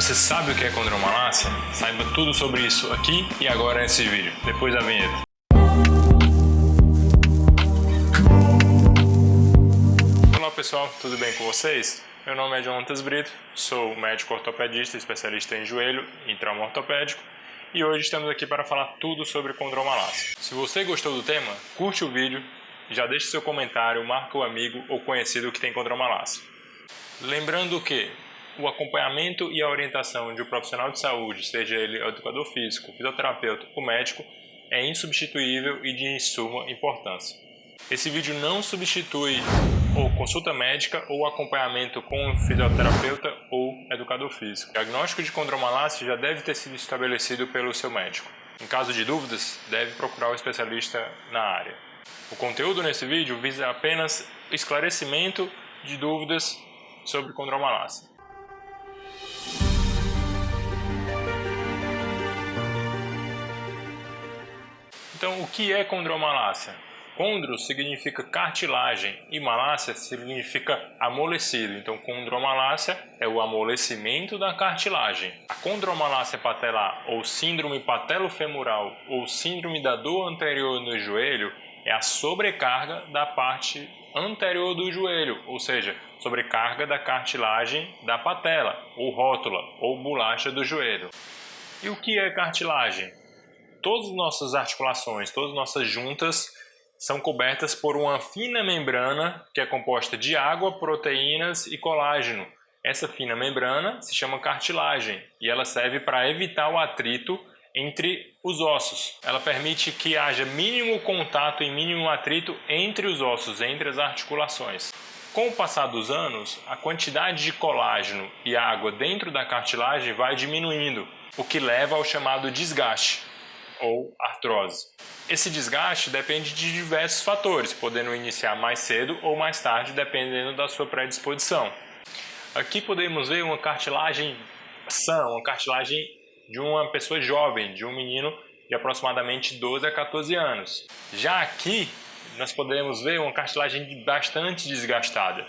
Você sabe o que é condromalácia? Saiba tudo sobre isso aqui e agora nesse vídeo, depois da vinheta. Olá pessoal, tudo bem com vocês? Meu nome é Jonatas Brito, sou médico ortopedista, especialista em joelho e trauma ortopédico e hoje estamos aqui para falar tudo sobre condromalácia. Se você gostou do tema, curte o vídeo, já deixe seu comentário, marca o amigo ou conhecido que tem condromalácia. Lembrando que o acompanhamento e a orientação de um profissional de saúde, seja ele educador físico, fisioterapeuta ou médico, é insubstituível e de suma importância. Esse vídeo não substitui ou consulta médica ou acompanhamento com um fisioterapeuta ou educador físico. O diagnóstico de condromalácia já deve ter sido estabelecido pelo seu médico. Em caso de dúvidas, deve procurar o especialista na área. O conteúdo nesse vídeo visa apenas esclarecimento de dúvidas sobre condromalácia. Então, o que é condromalácia? Condro significa cartilagem e malácia significa amolecido. Então, condromalácia é o amolecimento da cartilagem. A condromalácia patelar ou síndrome patelofemoral ou síndrome da dor anterior no joelho é a sobrecarga da parte anterior do joelho, ou seja, sobrecarga da cartilagem da patela, ou rótula, ou bolacha do joelho. E o que é cartilagem? Todas as nossas articulações, todas as nossas juntas são cobertas por uma fina membrana que é composta de água, proteínas e colágeno. Essa fina membrana se chama cartilagem e ela serve para evitar o atrito entre os ossos. Ela permite que haja mínimo contato e mínimo atrito entre os ossos, entre as articulações. Com o passar dos anos, a quantidade de colágeno e água dentro da cartilagem vai diminuindo, o que leva ao chamado desgaste ou artrose. Esse desgaste depende de diversos fatores, podendo iniciar mais cedo ou mais tarde, dependendo da sua predisposição. Aqui podemos ver uma cartilagem sã, uma cartilagem de uma pessoa jovem, de um menino de aproximadamente 12 a 14 anos. Já aqui, nós podemos ver uma cartilagem bastante desgastada.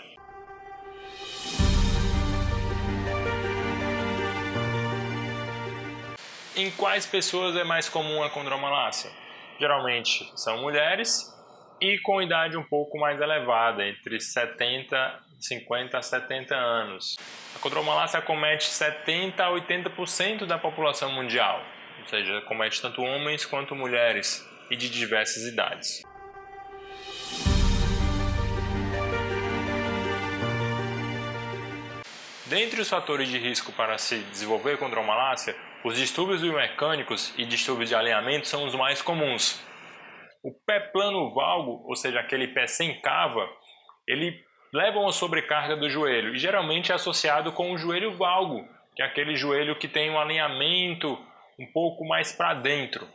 Em quais pessoas é mais comum a condromalácia? Geralmente são mulheres e com idade um pouco mais elevada, entre 50 a 70 anos. A condromalácia acomete 70 a 80% da população mundial, ou seja, acomete tanto homens quanto mulheres e de diversas idades. Dentre os fatores de risco para se desenvolver condromalácia, os distúrbios biomecânicos e distúrbios de alinhamento são os mais comuns. O pé plano valgo, ou seja, aquele pé sem cava, ele leva a uma sobrecarga do joelho e geralmente é associado com o joelho valgo, que é aquele joelho que tem um alinhamento um pouco mais para dentro.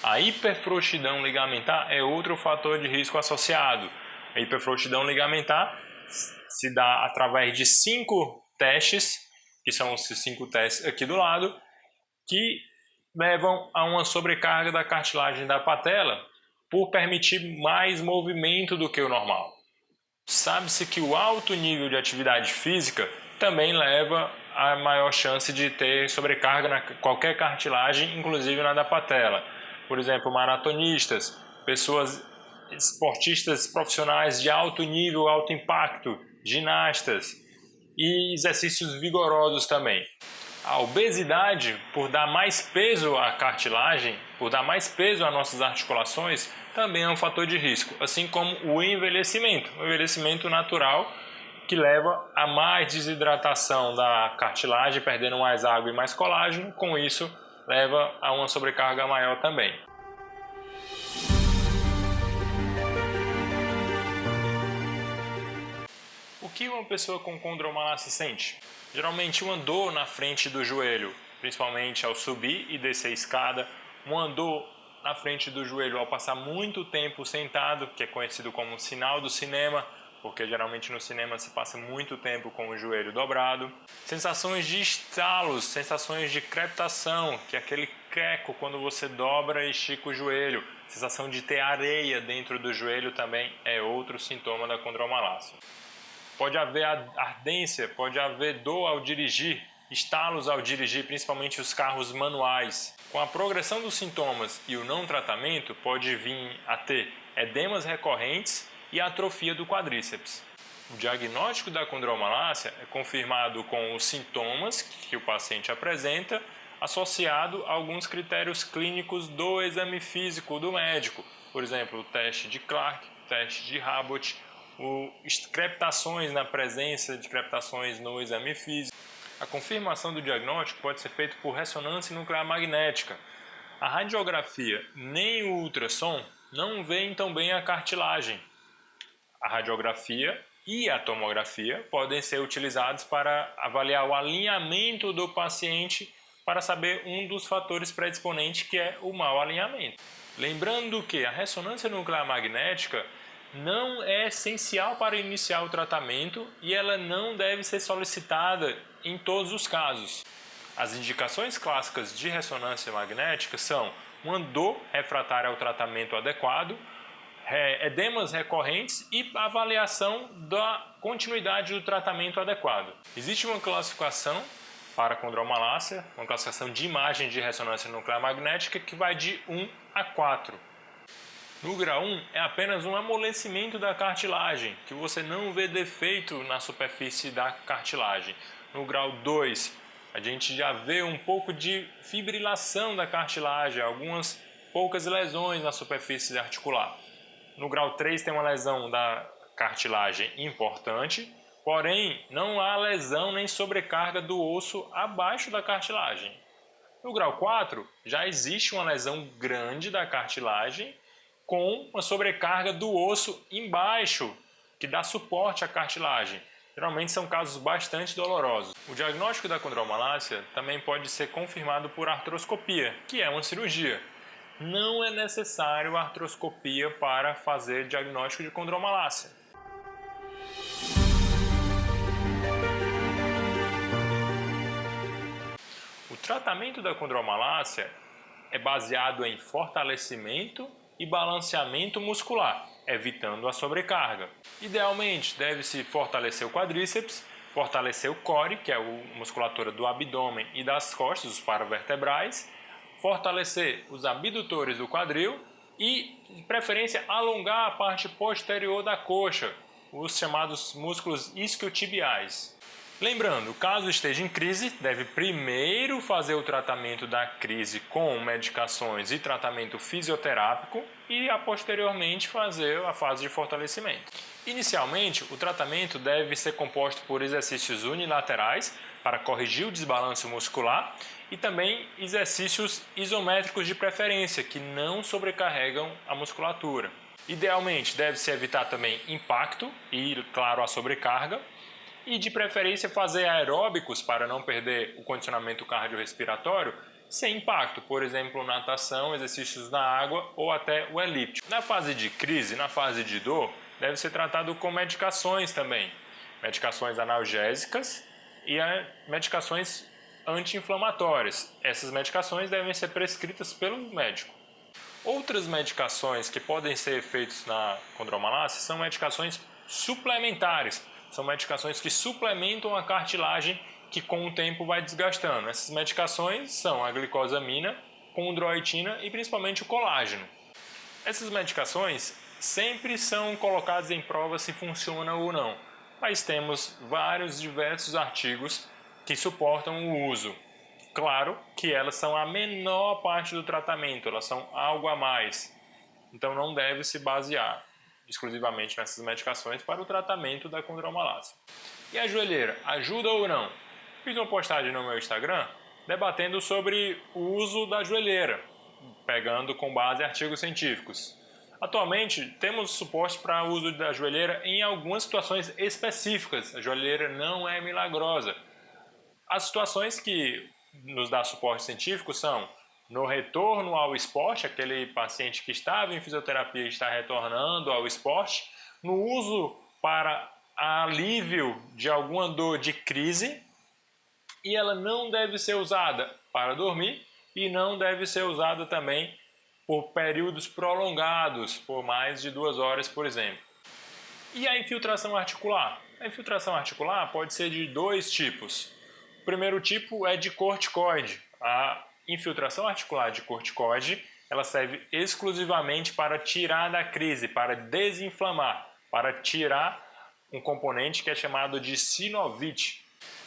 A hiperfrouxidão ligamentar é outro fator de risco associado. A hiperfrouxidão ligamentar se dá através de 5 testes, que são os 5 testes aqui do lado, que levam a uma sobrecarga da cartilagem da patela por permitir mais movimento do que o normal. Sabe-se que o alto nível de atividade física também leva a maior chance de ter sobrecarga na qualquer cartilagem, inclusive na da patela. Por exemplo, maratonistas, pessoas esportistas profissionais de alto nível, alto impacto, ginastas e exercícios vigorosos também. A obesidade, por dar mais peso à cartilagem, por dar mais peso às nossas articulações, também é um fator de risco, assim como o envelhecimento natural, que leva a mais desidratação da cartilagem, perdendo mais água e mais colágeno, com isso leva a uma sobrecarga maior também. O que uma pessoa com condromalácia sente? Geralmente uma dor na frente do joelho, principalmente ao subir e descer a escada, uma dor na frente do joelho ao passar muito tempo sentado, que é conhecido como sinal do cinema, porque geralmente no cinema se passa muito tempo com o joelho dobrado. Sensações de estalos, sensações de crepitação, que é aquele creco quando você dobra e estica o joelho. Sensação de ter areia dentro do joelho também é outro sintoma da condromalácia. Pode haver ardência, pode haver dor ao dirigir estalos ao dirigir principalmente os carros manuais. Com a progressão dos sintomas e o não tratamento, pode vir a ter edemas recorrentes e atrofia do quadríceps. O diagnóstico da condromalácia é confirmado com os sintomas que o paciente apresenta, associado a alguns critérios clínicos do exame físico do médico, por exemplo, o teste de Clark, o teste de Abbott, crepitações na presença de crepitações no exame físico. A confirmação do diagnóstico pode ser feita por ressonância nuclear magnética. A radiografia nem o ultrassom não veem tão bem a cartilagem. A radiografia e a tomografia podem ser utilizados para avaliar o alinhamento do paciente para saber um dos fatores predisponentes, que é o mau alinhamento. Lembrando que a ressonância nuclear magnética não é essencial para iniciar o tratamento e ela não deve ser solicitada em todos os casos. As indicações clássicas de ressonância magnética são uma dor refratária ao tratamento adequado, edemas recorrentes e avaliação da continuidade do tratamento adequado. Existe uma classificação para a condromalácia, uma classificação de imagem de ressonância nuclear magnética que vai de 1 a 4. No grau 1 é apenas um amolecimento da cartilagem, que você não vê defeito na superfície da cartilagem. No grau 2, a gente já vê um pouco de fibrilação da cartilagem, algumas poucas lesões na superfície articular. No grau 3 tem uma lesão da cartilagem importante, porém não há lesão nem sobrecarga do osso abaixo da cartilagem. No grau 4 já existe uma lesão grande da cartilagem com uma sobrecarga do osso embaixo, que dá suporte à cartilagem. Geralmente são casos bastante dolorosos. O diagnóstico da condromalácia também pode ser confirmado por artroscopia, que é uma cirurgia. Não é necessário artroscopia para fazer diagnóstico de condromalácia. O tratamento da condromalácia é baseado em fortalecimento e balanceamento muscular, evitando a sobrecarga. Idealmente, deve-se fortalecer o quadríceps, fortalecer o core, que é a musculatura do abdômen e das costas, os paravertebrais, fortalecer os abdutores do quadril e, de preferência, alongar a parte posterior da coxa, os chamados músculos isquiotibiais. Lembrando, caso esteja em crise, deve primeiro fazer o tratamento da crise com medicações e tratamento fisioterápico e, posteriormente, fazer a fase de fortalecimento. Inicialmente, o tratamento deve ser composto por exercícios unilaterais para corrigir o desbalanço muscular e também exercícios isométricos de preferência, que não sobrecarregam a musculatura. Idealmente, deve-se evitar também impacto e, claro, a sobrecarga. E de preferência fazer aeróbicos para não perder o condicionamento cardiorrespiratório sem impacto, por exemplo, natação, exercícios na água ou até o elíptico. Na fase de crise, na fase de dor, deve ser tratado com medicações também, medicações analgésicas e medicações anti-inflamatórias. Essas medicações devem ser prescritas pelo médico. Outras medicações que podem ser feitas na condromalácia são medicações suplementares. São medicações que suplementam a cartilagem que com o tempo vai desgastando. Essas medicações são a glicosamina, condroitina e principalmente o colágeno. Essas medicações sempre são colocadas em prova se funcionam ou não, mas temos diversos artigos que suportam o uso. Claro que elas são a menor parte do tratamento, elas são algo a mais, então não deve se basear exclusivamente nessas medicações para o tratamento da condromalácia. E a joelheira, ajuda ou não? Fiz uma postagem no meu Instagram debatendo sobre o uso da joelheira, pegando com base artigos científicos. Atualmente, temos suporte para o uso da joelheira em algumas situações específicas. A joelheira não é milagrosa. As situações que nos dá suporte científico são no retorno ao esporte, aquele paciente que estava em fisioterapia e está retornando ao esporte, no uso para alívio de alguma dor de crise, e ela não deve ser usada para dormir e não deve ser usada também por períodos prolongados, por mais de 2 horas, por exemplo. E a infiltração articular? A infiltração articular pode ser de 2 tipos. O primeiro tipo é de corticoide. A infiltração articular de corticoide, ela serve exclusivamente para tirar da crise, para desinflamar, para tirar um componente que é chamado de sinovite.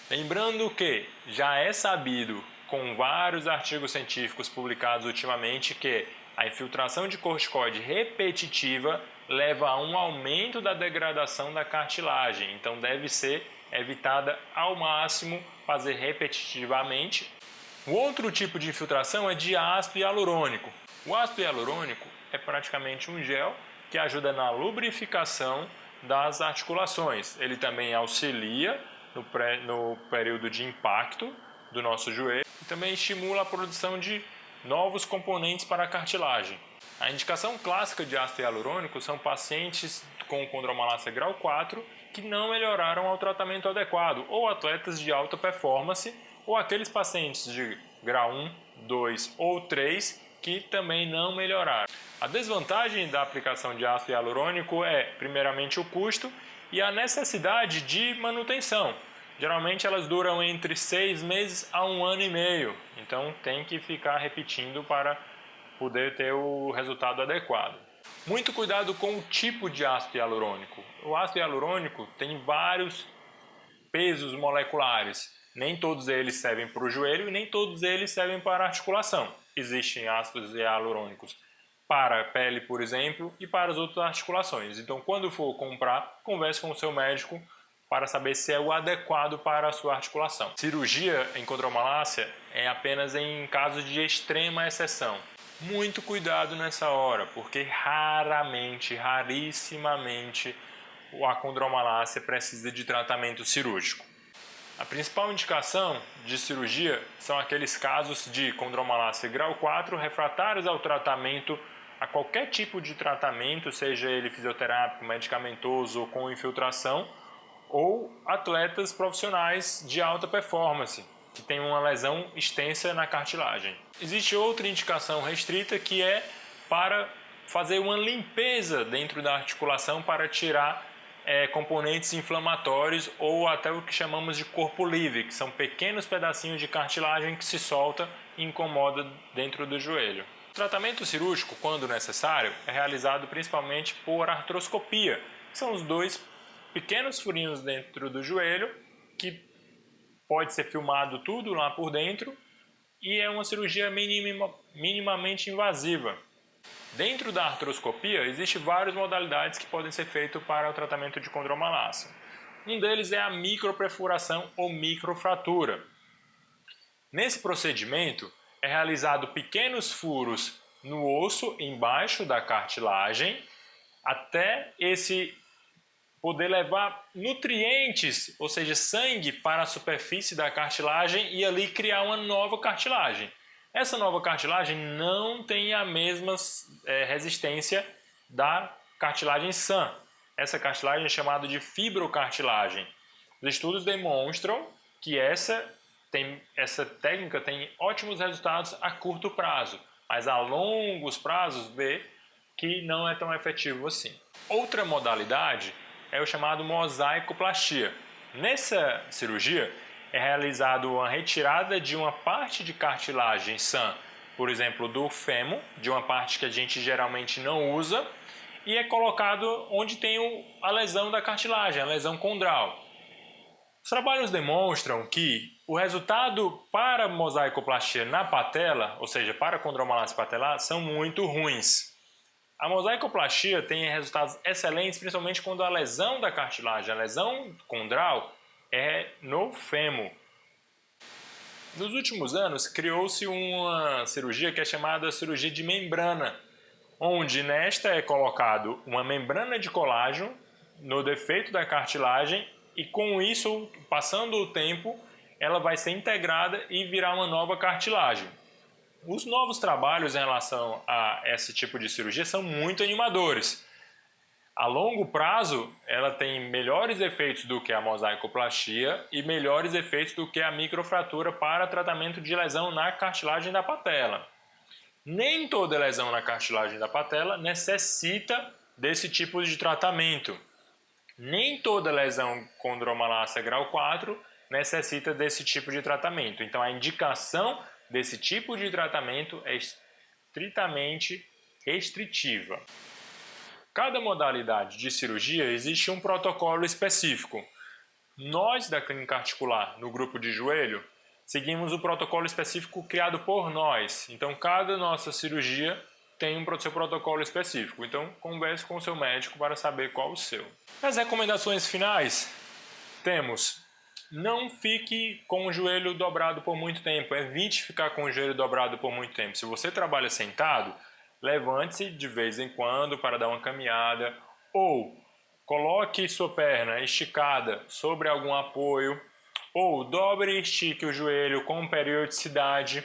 Lembrando que já é sabido, com vários artigos científicos publicados ultimamente, que a infiltração de corticoide repetitiva leva a um aumento da degradação da cartilagem, então deve ser evitada ao máximo fazer repetitivamente. O outro tipo de infiltração é de ácido hialurônico. O ácido hialurônico é praticamente um gel que ajuda na lubrificação das articulações. Ele também auxilia no período de impacto do nosso joelho e também estimula a produção de novos componentes para a cartilagem. A indicação clássica de ácido hialurônico são pacientes com condromalácia grau 4 que não melhoraram ao tratamento adequado, ou atletas de alta performance, ou aqueles pacientes de grau 1, 2 ou 3 que também não melhoraram. A desvantagem da aplicação de ácido hialurônico é, primeiramente, o custo e a necessidade de manutenção. Geralmente elas duram entre 6 meses a 1 ano e meio, então tem que ficar repetindo para poder ter o resultado adequado. Muito cuidado com o tipo de ácido hialurônico. O ácido hialurônico tem vários pesos moleculares. Nem todos eles servem para o joelho e nem todos eles servem para a articulação. Existem ácidos hialurônicos para a pele, por exemplo, e para as outras articulações. Então, quando for comprar, converse com o seu médico para saber se é o adequado para a sua articulação. Cirurgia em condromalácia é apenas em casos de extrema exceção. Muito cuidado nessa hora, porque rarissimamente, a condromalácia precisa de tratamento cirúrgico. A principal indicação de cirurgia são aqueles casos de condromalácia grau 4 refratários ao tratamento, a qualquer tipo de tratamento, seja ele fisioterápico, medicamentoso ou com infiltração, ou atletas profissionais de alta performance, que tem uma lesão extensa na cartilagem. Existe outra indicação restrita que é para fazer uma limpeza dentro da articulação para tirar componentes inflamatórios ou até o que chamamos de corpo livre, que são pequenos pedacinhos de cartilagem que se solta e incomoda dentro do joelho. O tratamento cirúrgico, quando necessário, é realizado principalmente por artroscopia, que são os dois pequenos furinhos dentro do joelho que pode ser filmado tudo lá por dentro e é uma cirurgia minimamente invasiva. Dentro da artroscopia, existem várias modalidades que podem ser feitas para o tratamento de condromalácia. Um deles é a microperfuração ou microfratura. Nesse procedimento, é realizado pequenos furos no osso embaixo da cartilagem até esse poder levar nutrientes, ou seja, sangue para a superfície da cartilagem e ali criar uma nova cartilagem. Essa nova cartilagem não tem a mesma resistência da cartilagem sã. Essa cartilagem é chamada de fibrocartilagem. Os estudos demonstram que essa técnica tem ótimos resultados a curto prazo, mas a longos prazos vê que não é tão efetivo assim. Outra modalidade é o chamado mosaicoplastia. Nessa cirurgia é realizada uma retirada de uma parte de cartilagem sã, por exemplo, do fêmur, de uma parte que a gente geralmente não usa, e é colocado onde tem a lesão da cartilagem, a lesão condral. Os trabalhos demonstram que o resultado para mosaicoplastia na patela, ou seja, para condromalácia patelar, são muito ruins. A mosaicoplastia tem resultados excelentes, principalmente quando a lesão da cartilagem, a lesão condral, é no fêmur. Nos últimos anos, criou-se uma cirurgia que é chamada cirurgia de membrana, onde nesta é colocado uma membrana de colágeno no defeito da cartilagem e com isso, passando o tempo, ela vai ser integrada e virar uma nova cartilagem. Os novos trabalhos em relação a esse tipo de cirurgia são muito animadores. A longo prazo, ela tem melhores efeitos do que a mosaicoplastia e melhores efeitos do que a microfratura para tratamento de lesão na cartilagem da patela. Nem toda lesão na cartilagem da patela necessita desse tipo de tratamento. Nem toda lesão condromalácia grau 4 necessita desse tipo de tratamento. Então, a indicação desse tipo de tratamento é estritamente restritiva. Cada modalidade de cirurgia existe um protocolo específico. Nós, da Clínica Articular, no grupo de joelho, seguimos o protocolo específico criado por nós. Então, cada nossa cirurgia tem um seu protocolo específico. Então, converse com o seu médico para saber qual o seu. As recomendações finais, temos: não fique com o joelho dobrado por muito tempo. Evite ficar com o joelho dobrado por muito tempo. Se você trabalha sentado, levante-se de vez em quando para dar uma caminhada ou coloque sua perna esticada sobre algum apoio ou dobre e estique o joelho com periodicidade.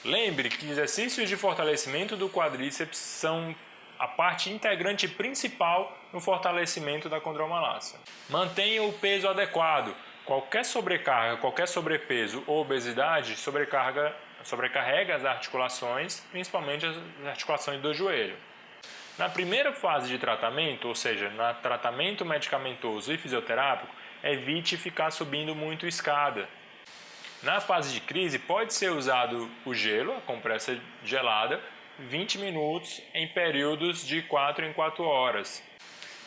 Lembre que exercícios de fortalecimento do quadríceps são a parte integrante principal no fortalecimento da condromalácia. Mantenha o peso adequado. Qualquer sobrecarga, qualquer sobrepeso ou obesidade sobrecarrega as articulações, principalmente as articulações do joelho. Na primeira fase de tratamento, ou seja, no tratamento medicamentoso e fisioterápico, evite ficar subindo muito escada. Na fase de crise, pode ser usado o gelo, a compressa gelada, 20 minutos em períodos de 4 em 4 horas.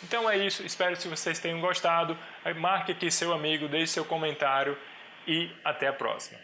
Então é isso, espero que vocês tenham gostado. Marque aqui seu amigo, deixe seu comentário e até a próxima.